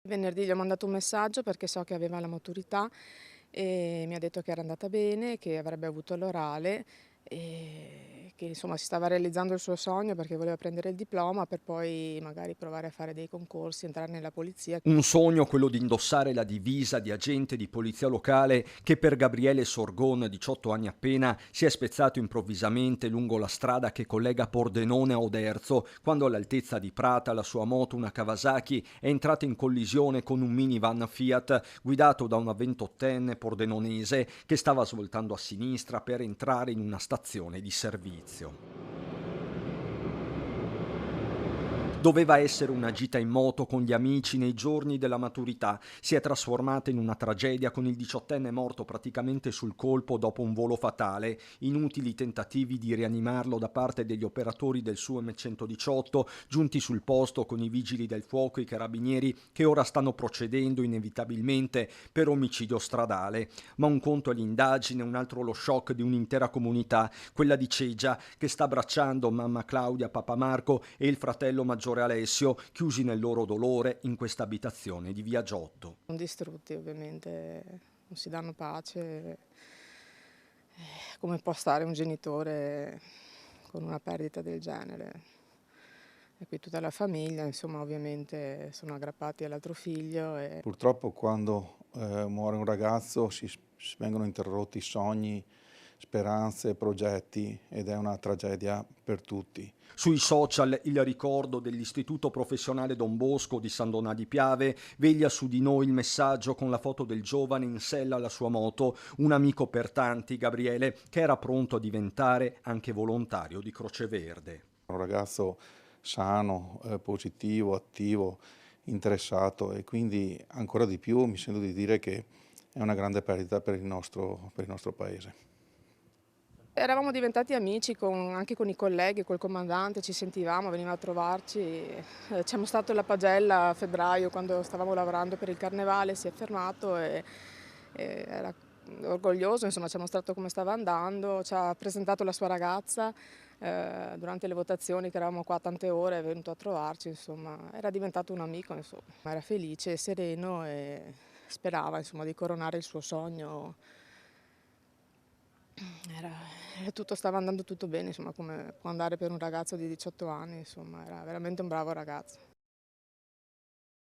Venerdì gli ho mandato un messaggio perché so che aveva la maturità e mi ha detto che era andata bene, che avrebbe avuto l'orale e che insomma si stava realizzando il suo sogno perché voleva prendere il diploma per poi magari provare a fare dei concorsi, entrare nella polizia. Un sogno, quello di indossare la divisa di agente di polizia locale, che per Gabriele Sorgon, 18 anni appena, si è spezzato improvvisamente lungo la strada che collega Pordenone a Oderzo, quando all'altezza di Prata la sua moto, una Kawasaki, è entrata in collisione con un minivan Fiat guidato da una 28enne pordenonese che stava svoltando a sinistra per entrare in una stazione di servizio. Doveva essere una gita in moto con gli amici nei giorni della maturità. Si è trasformata in una tragedia con il 18enne morto praticamente sul colpo dopo un volo fatale. Inutili tentativi di rianimarlo da parte degli operatori del SUM-118, giunti sul posto con i vigili del fuoco e i carabinieri che ora stanno procedendo inevitabilmente per omicidio stradale. Ma un conto è l'indagine, un altro lo shock di un'intera comunità, quella di Cegia, che sta abbracciando mamma Claudia, papà Marco e il fratello maggiore Alessio, chiusi nel loro dolore in questa abitazione di via Giotto. Sono distrutti ovviamente, non si danno pace. Come può stare un genitore con una perdita del genere? E qui tutta la famiglia, insomma, ovviamente sono aggrappati all'altro figlio. Purtroppo quando muore un ragazzo vengono interrotti sogni, speranze, progetti ed è una tragedia per tutti. Sui social il ricordo dell'Istituto Professionale Don Bosco di San Donà di Piave veglia su di noi il messaggio con la foto del giovane in sella alla sua moto, un amico per tanti, Gabriele, che era pronto a diventare anche volontario di Croce Verde. Un ragazzo sano, positivo, attivo, interessato e quindi ancora di più mi sento di dire che è una grande perdita per il nostro paese. Eravamo diventati amici anche con i colleghi, col comandante, ci sentivamo, veniva a trovarci. C'è stato la pagella a febbraio quando stavamo lavorando per il carnevale, si è fermato e era orgoglioso, insomma ci ha mostrato come stava andando, ci ha presentato la sua ragazza durante le votazioni che eravamo qua tante ore, è venuto a trovarci, insomma era diventato un amico, insomma. Era felice, sereno e sperava insomma, di coronare il suo sogno. Tutto stava andando tutto bene, insomma, come può andare per un ragazzo di 18 anni, insomma, era veramente un bravo ragazzo.